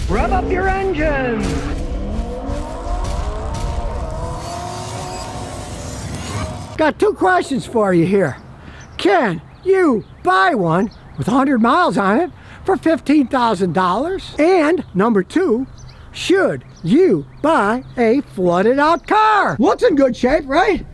Rev up your engines! Got two questions for you here. Can you buy one with 100 miles on it for $15,000? And number two, should you buy a flooded out car? Looks in good shape, right?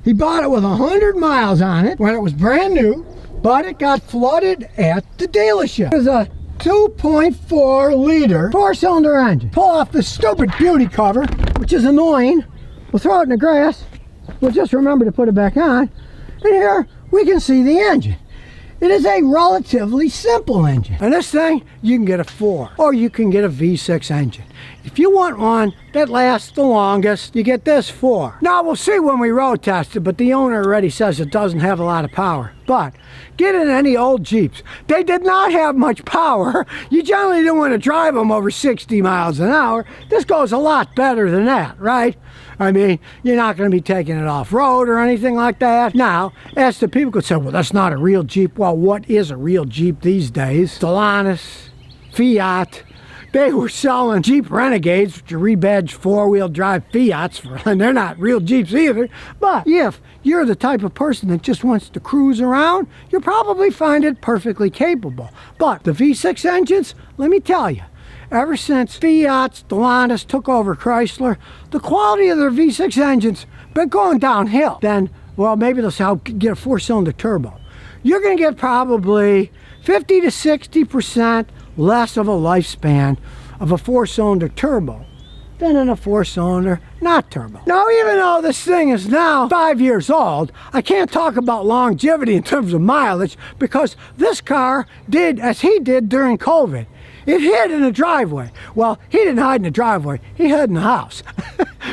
He bought it with 100 miles on it when it was brand new, but it got flooded at the dealership. It was a 2.4 liter four-cylinder engine. Pull off the stupid beauty cover, which is annoying. We'll throw it in the grass. We'll just remember to put it back on. And here we can see the engine. It is a relatively simple engine. And this thing, you can get a 4 or you can get a V6 engine. If you want one that lasts the longest, you get this 4. Now we'll see when we road test it, but the owner already says it doesn't have a lot of power. But get in any old Jeeps. They did not have much power. You generally don't want to drive them over 60 miles an hour. This goes a lot better than that, right? I mean, you're not going to be taking it off-road or anything like that. Now, as the people could say, well, that's not a real Jeep. Well, what is a real Jeep these days? Stellantis, Fiat. They were selling Jeep Renegades, which are rebadged four-wheel drive Fiats, and they're not real Jeeps either. But if you're the type of person that just wants to cruise around, you'll probably find it perfectly capable. But the V6 engines, let me tell you, ever since Fiat, Stellantis took over Chrysler, the quality of their V6 engines been going downhill. Then, well, maybe they'll get a four-cylinder turbo. You're going to get probably 50 to 60% less of a lifespan of a four-cylinder turbo than in a four-cylinder not turbo. Now, even though this thing is now 5 years old, I can't talk about longevity in terms of mileage because this car did as he did during COVID. It hid in the driveway. Well, he didn't hide in the driveway. He hid in the house.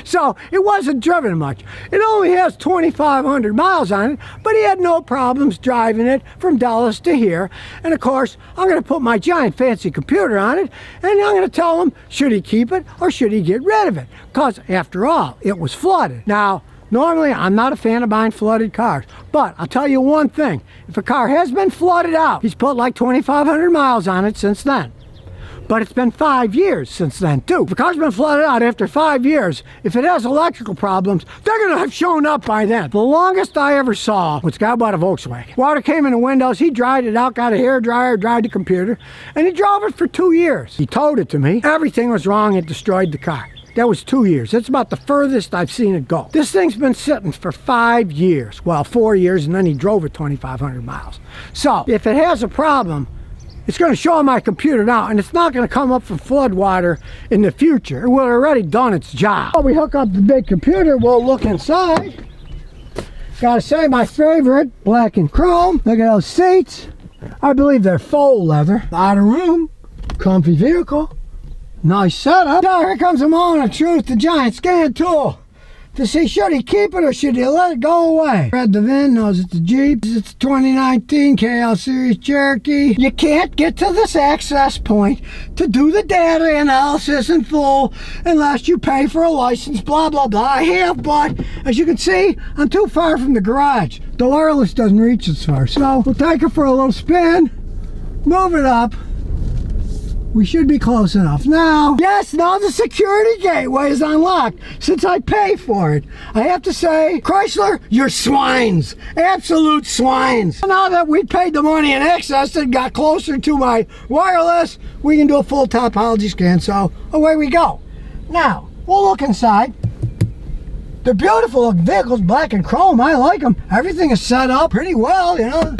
So it wasn't driven much. It only has 2,500 miles on it, but he had no problems driving it from Dallas to here. And of course, I'm going to put my giant fancy computer on it, and I'm going to tell him, should he keep it or should he get rid of it? Because after all, it was flooded. Now, normally, I'm not a fan of buying flooded cars, but I'll tell you one thing. If a car has been flooded out, he's put like 2,500 miles on it since then. But it's been 5 years since then, too. If a car's been flooded out after 5 years, if it has electrical problems, they're going to have shown up by then. The longest I ever saw was a guy bought a Volkswagen. Water came in the windows, he dried it out, got a hairdryer, dried the computer, and he drove it for 2 years. He towed it to me. Everything was wrong. It destroyed the car. That was 2 years. That's about the furthest I've seen it go. This thing's been sitting for 5 years. Well, 4 years, and then he drove it 2,500 miles. So, if it has a problem, it's going to show on my computer now, and it's not going to come up from flood water in the future. It will have already done its job. Well, we hook up the big computer, we'll look inside. Gotta say, my favorite, black and chrome. Look at those seats. I believe they're faux leather. A lot of room, comfy vehicle, nice setup. Now here comes the moment of truth, the giant scan tool. To see, should he keep it or should he let it go away? Read the VIN, knows it's a Jeep. It's 2019 KL Series Cherokee. You can't get to this access point to do the data analysis in full unless you pay for a license, blah, blah, blah. I have, but as you can see, I'm too far from the garage. The wireless doesn't reach as far. So we'll take it for a little spin, move it up. We should be close enough. Now, yes, now the security gateway is unlocked since I pay for it. I have to say, Chrysler, you're swines. Absolute swines. Now that we paid the money in excess and got closer to my wireless, we can do a full topology scan, so away we go. Now, we'll look inside. They're beautiful vehicles, black and chrome. I like them. Everything is set up pretty well, you know.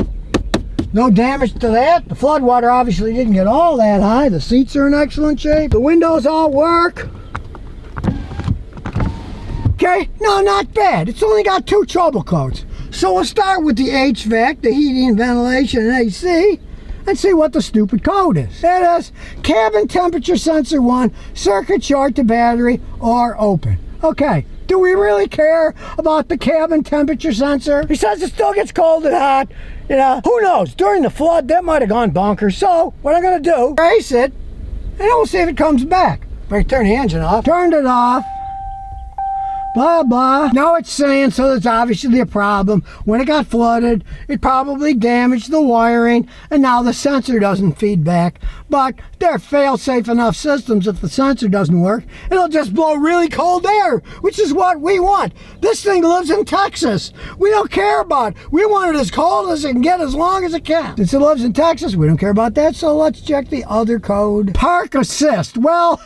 No damage to that. The flood water obviously didn't get all that high. The seats are in excellent shape. The windows all work. Okay, no, not bad. It's only got 2 trouble codes. So we'll start with the HVAC, the heating, ventilation, and AC, and see what the stupid code is. It is cabin temperature sensor 1, circuit short to battery, or open. Okay, do we really care about the cabin temperature sensor? He says it still gets cold and hot. You know, who knows? During the flood, that might have gone bonkers. So, what I'm going to do, race it, and then we'll see if it comes back. Better turn the engine off. Turned it off. blah, blah. Now it's saying, so there's obviously a problem. When it got flooded, it probably damaged the wiring, and now the sensor doesn't feed back. But they're fail-safe enough systems. If the sensor doesn't work, it'll just blow really cold air, which is what we want. This thing lives in Texas. We don't care about it. We want it as cold as it can get, as long as it can. Since it lives in Texas, we don't care about that, so let's check the other code. Park assist. Well,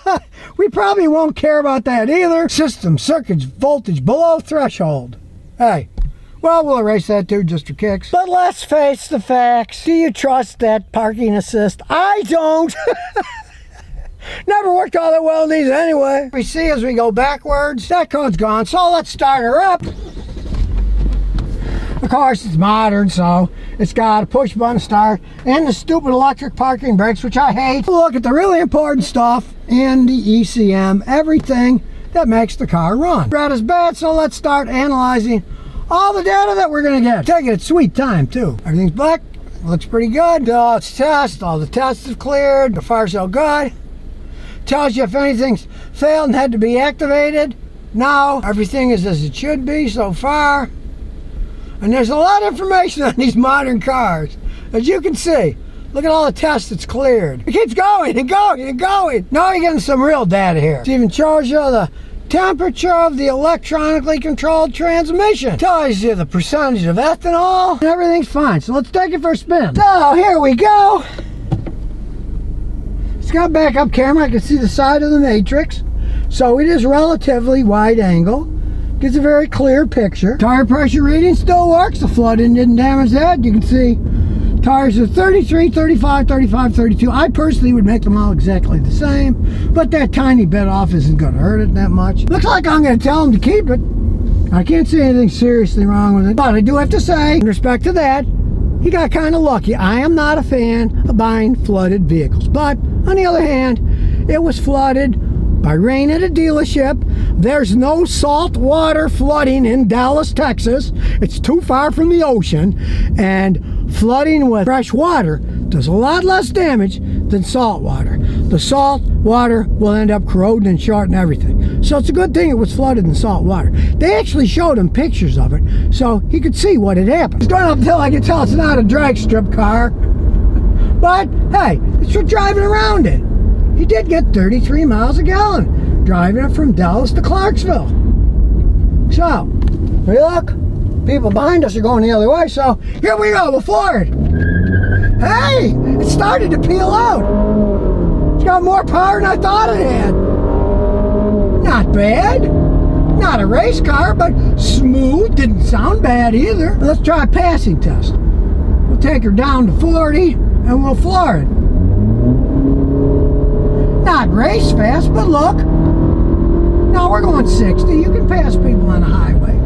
we probably won't care about that either. System circuits voltage below threshold. Hey, well, we'll erase that too, just for kicks. But let's face the facts. Do you trust that parking assist? I don't. Never worked all that well in these anyway. We see as we go backwards, that code's gone, so let's start her up. Of course, it's modern, so it's got a push button start and the stupid electric parking brakes, which I hate. Look at the really important stuff in the ECM, everything that makes the car run. That is bad, so let's start analyzing all the data that we're gonna get. Taking its sweet time too. Everything's black, looks pretty good. Let's test, all the tests have cleared, so far so good. Tells you if anything's failed and had to be activated. Now, everything is as it should be so far. And there's a lot of information on these modern cars. As you can see, look at all the tests that's cleared. It keeps going and going and going. Now you're getting some real data here. It even shows you the temperature of the electronically controlled transmission. Tells you the percentage of ethanol. And everything's fine. So let's take it for a spin. So here we go. It's got backup camera. I can see the side of the matrix. So it is relatively wide angle. Gives a very clear picture. Tire pressure reading still works. The flooding didn't damage that. You can see tires are 33, 35, 35, 32. I personally would make them all exactly the same, but that tiny bit off isn't going to hurt it that much. Looks like I'm going to tell them to keep it. I can't see anything seriously wrong with it, but I do have to say, in respect to that, he got kind of lucky. I am not a fan of buying flooded vehicles, but on the other hand, it was flooded by rain at a dealership. There's no salt water flooding in Dallas, Texas. It's too far from the ocean, and flooding with fresh water does a lot less damage than salt water. The salt water will end up corroding and shorting everything. So it's a good thing it was flooded in salt water. They actually showed him pictures of it so he could see what had happened. It's going up until I can tell it's not a drag strip car, but hey, it's for driving around it. He did get 33 miles a gallon driving it from Dallas to Clarksville. So, hey look, people behind us are going the other way, so here we go, we'll floor it. Hey, it started to peel out. It's got more power than I thought it had. Not bad. Not a race car, but smooth, didn't sound bad either. Let's try a passing test. We'll take her down to 40 and we'll floor it. Not race fast, but look. Now we're going 60. You can pass people on the highway.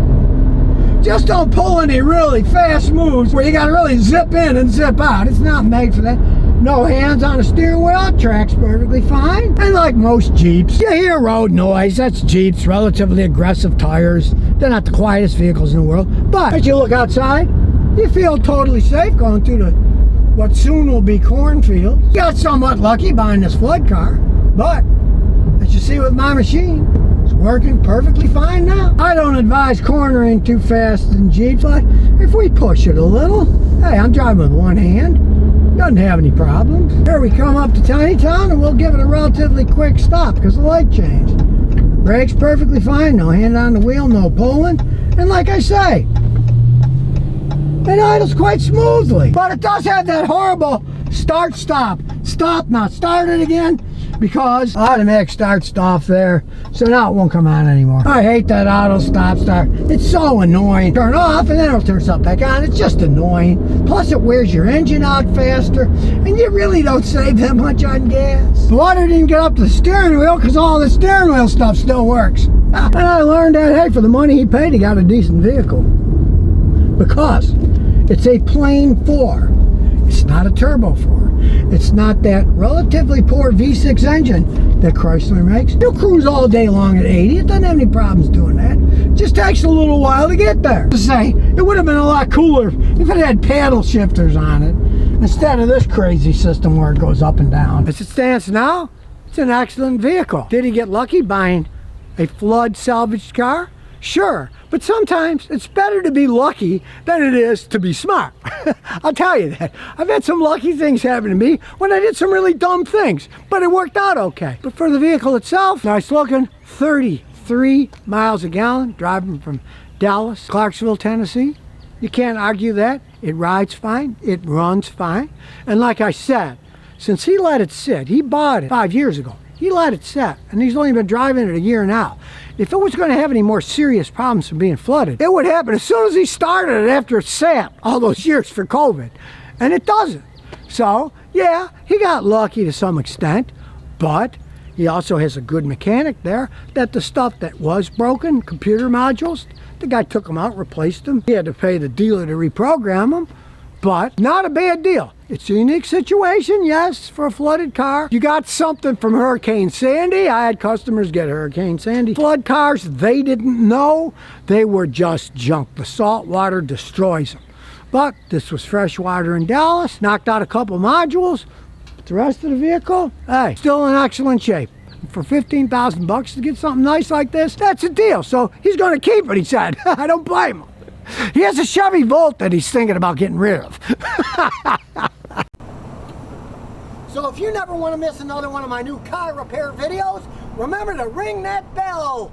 Just don't pull any really fast moves where you got to really zip in and zip out. It's not made for that. No hands on the steering wheel. It tracks perfectly fine. And like most Jeeps, you hear road noise. That's Jeeps, relatively aggressive tires. They're not the quietest vehicles in the world. But as you look outside, you feel totally safe going through what soon will be cornfield. You got somewhat lucky buying this flood car, but as you see with my machine, it's working perfectly fine now. I don't advise cornering too fast in Jeeps, but if we push it a little, hey, I'm driving with one hand, doesn't have any problems. Here we come up to Tiny Town and we'll give it a relatively quick stop because the light changed. Brakes perfectly fine, no hand on the wheel, no pulling, and like I say, it idles quite smoothly, but it does have that horrible start stop not start it again, because automatic start stop there, so now it won't come on anymore. I hate that auto stop start. It's so annoying. Turn off and then it'll turn stuff back on. It's just annoying. Plus it wears your engine out faster and you really don't save that much on gas. The water didn't get up to the steering wheel because all the steering wheel stuff still works. And I learned that, hey, for the money he paid, he got a decent vehicle, because it's a plain 4. It's not a turbo 4. It's not that relatively poor V6 engine that Chrysler makes. You'll cruise all day long at 80. It doesn't have any problems doing that. It just takes a little while to get there. To say, it would have been a lot cooler if it had paddle shifters on it instead of this crazy system where it goes up and down. As it stands now, it's an excellent vehicle. Did he get lucky buying a flood salvaged car? Sure, but sometimes it's better to be lucky than it is to be smart. I'll tell you that. I've had some lucky things happen to me when I did some really dumb things, but it worked out okay. But for the vehicle itself, nice looking, 33 miles a gallon, driving from Dallas, Clarksville, Tennessee. You can't argue that. It rides fine, it runs fine. And like I said, since he let it sit, he bought it 5 years ago. He let it sit, and he's only been driving it a year now. If it was going to have any more serious problems from being flooded, it would happen as soon as he started it after it sat all those years for COVID. And it doesn't. So, yeah, he got lucky to some extent, but he also has a good mechanic there that the stuff that was broken, computer modules, the guy took them out, replaced them. He had to pay the dealer to reprogram them, but not a bad deal. It's a unique situation, yes, for a flooded car. You got something from Hurricane Sandy. I had customers get Hurricane Sandy flood cars. They didn't know. They were just junk. The salt water destroys them. But this was fresh water in Dallas. Knocked out a couple modules. But the rest of the vehicle, hey, still in excellent shape. For $15,000 to get something nice like this, that's a deal. So he's going to keep it, he said. I don't blame him. He has a Chevy Volt that he's thinking about getting rid of. So if you never want to miss another one of my new car repair videos, remember to ring that bell.